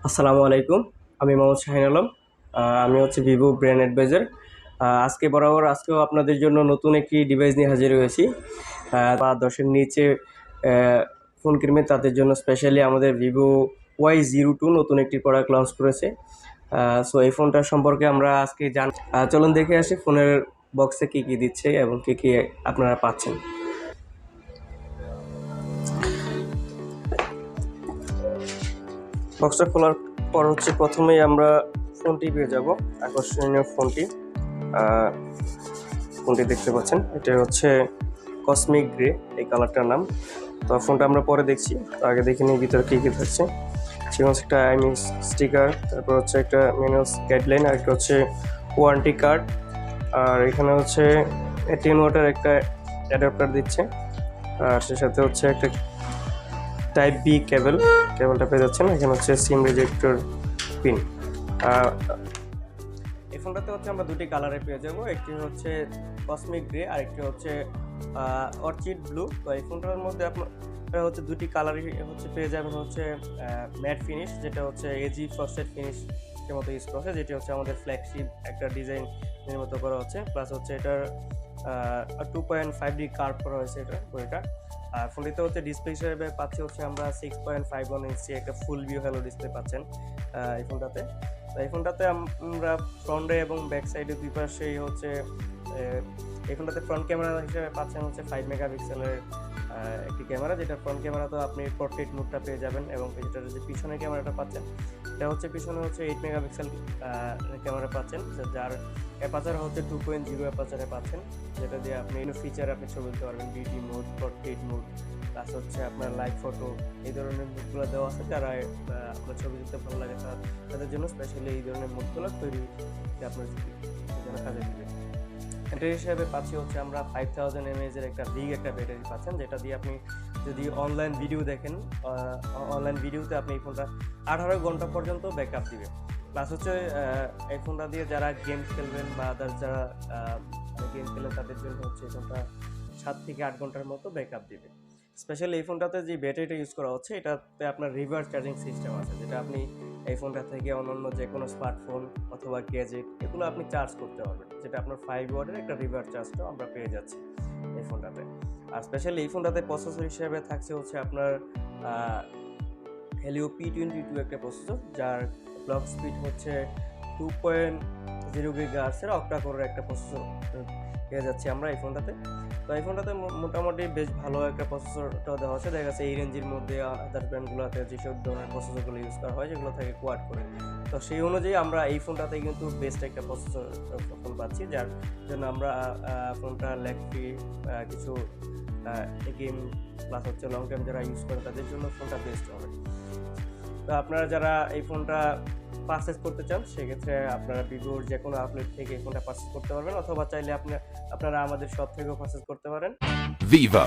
আসসালামু আলাইকুম। আমি মোহাম্মদ শাহিন আলম। আমি হচ্ছে ভিভো ব্র্যান্ড অ্যাডভাইজার। আজকেও আপনাদের জন্য নতুন একটি ডিভাইস নিয়ে হাজির হয়েছি। বা 10-এর নিচে ফোন কিনবেন তাদের জন্য স্পেশালি আমাদের ভিভো Y02 নতুন একটি প্রোডাক্ট লঞ্চ করেছে। সো এই ফোনটা সম্পর্কে আমরা আজকে চলুন দেখে আসি ফোনের বক্সে কী কী দিচ্ছে এবং কী কী আপনারা পাচ্ছেন। বক্সটা খোলার পর হচ্ছে প্রথমেই আমরা ফোনটি পেয়ে যাব, আকর্ষণীয় ফোনটি। আহ, ফোনটি দেখতে পাচ্ছেন, এটা হচ্ছে কসমিক গ্রে, এই কালারটার নাম। তো ফোনটা আমরা পরে দেখছি, তো আগে দেখে নিই ভিতরে কী কী থাকছে। সেখানে হচ্ছে একটা স্টিকার, তারপর হচ্ছে একটা ম্যানুয়াল গাইডলাইন, আর একটা হচ্ছে ওয়ারেন্টি কার্ড, আর এখানে হচ্ছে 10 ওয়াটের একটা অ্যাডাপ্টার দিচ্ছে, আর সে সাথে হচ্ছে একটা টাইপ বি কেবলটা পেয়ে যাচ্ছেন। এখানে হচ্ছে সিম রিজেক্টর পিন। এই ফোনটাতে হচ্ছে আমরা দুটি কালারে পেয়ে যাবো, একটি হচ্ছে কসমিক গ্রে আর একটি হচ্ছে অর্চিড ব্লু। তো এই ফোনটার মধ্যে আপনারা হচ্ছে দুটি কালারই হচ্ছে পেয়ে যাবেন হচ্ছে ম্যাট ফিনিশ, যেটা হচ্ছে এজি ফ্রস্টেড ফিনিশ এর মতো ইউজ করা হচ্ছে, যেটি হচ্ছে আমাদের ফ্ল্যাগশিপ একটা ডিজাইন নির্মিত করা হচ্ছে। প্লাস হচ্ছে এটার 2.5D কার্ভ করা হয়েছে এটা। আর ফোনটিতে হচ্ছে ডিসপ্লে হিসেবে পাচ্ছি হচ্ছে আমরা 6.51 ইঞ্চি একটা ফুল ভিউ হ্যালো ডিসপ্লে পাচ্ছেন এই ফোনটাতে। তো এই ফোনটাতে আমরা ফ্রন্টে এবং ব্যাক সাইডে দুই পাশেই হচ্ছে এই ফোনটাতে ফ্রন্ট ক্যামেরা হিসেবে পাচ্ছেন হচ্ছে 5 মেগাপিক্সেলের একটি ক্যামেরা, যেটা ফ্রন্ট ক্যামেরা তো আপনি পোর্ট্রেট মোডটা পেয়ে যাবেন, এবং এটার যে পিছনের ক্যামেরাটা পাচ্ছেন এটা হচ্ছে পিছনে হচ্ছে 8 মেগাপিক্সেল ক্যামেরা পাচ্ছেন, যার অ্যাপাচার হচ্ছে 2.0 অ্যাপাচারে পাচ্ছেন, যেটা দিয়ে আপনি ফিচার আপনি ছবি তুলতে পারবেন, BD mode, portrait mode, plus হচ্ছে আপনার লাইভ ফটো, এই ধরনের মোডগুলো দেওয়া আছে। যারা আপনার ছবি তুলতে ভালো লাগে তাদের জন্য স্পেশালি এই ধরনের মোডগুলো তৈরি আপনার জন্য কাজে দিবে। ব্যাটারি হিসেবে পাচ্ছি হচ্ছে আমরা 5000 mAh এর একটা বিগ একটা ব্যাটারি পাচ্ছেন, যেটা দিয়ে আপনি যদি অনলাইন ভিডিও দেখেন, অনলাইন ভিডিওতে আপনি এই ফোনটা 18 ঘন্টা পর্যন্ত ব্যাকআপ দিবে। প্লাস হচ্ছে এই ফোনটা দিয়ে যারা গেম খেলবেন বা যারা গেম খেলেন তাদের জন্য হচ্ছে এই ফোনটা 7 থেকে 8 ঘন্টার মতো ব্যাকআপ দিবে। স্পেশালি এই ফোনটাতে যে ব্যাটারিটা ইউজ করা হচ্ছে এটাতে আপনার রিভার্স চার্জিং সিস্টেম আছে, যেটা আপনি এই ফোনটা থেকে অন্যান্য যে কোনো স্মার্টফোন অথবা গ্যাজেট এগুলো আপনি চার্জ করতে পারবেন, যেটা আপনার 5 ওয়াটের একটা রিভার্স চার্জটাও আমরা পেয়ে যাচ্ছি এই ফোনটাতে। আর স্পেশালি এই ফোনটাতে প্রসেসর হিসেবে থাকছে হচ্ছে আপনার হেলিও P22 একটা প্রসেসর, যার ক্লক স্পিড হচ্ছে 2.0 গিগাহার্টজের অক্টা কোরের একটা প্রসেসর পেয়ে যাচ্ছি আমরা এই ফোনটাতে। তো এই ফোনটাতে মোটামুটি বেশ ভালো একটা প্রসেসরটাও দেওয়া আছে, দেখা যাচ্ছে এই রেঞ্জের মধ্যে আদার ব্র্যান্ডগুলোতে যেসব ধরনের প্রসেসরগুলো ইউজ করা হয় যেগুলো থাকে কোয়াড করে। তো সেই অনুযায়ী আমরা এই ফোনটাতে কিন্তু বেস্ট একটা প্রসেসর ফোন পাচ্ছি, যার জন্য আমরা ফোনটা ল্যাগ ফ্রি কিছু গেম প্লাস হচ্ছে লং টাইম যারা ইউজ করে তাদের জন্য ফোনটা বেস্ট হবে। তো আপনারা যারা এই ফোনটা পারচেস করতে চান সেক্ষেত্রে আপনারা ভিভোর যে কোনো আউটলেট থেকে এই ফোনটা পারচেস করতে পারবেন, অথবা চাইলে আপনারা আমাদের শপ থেকেও পারচেস করতে পারেন। Vivo,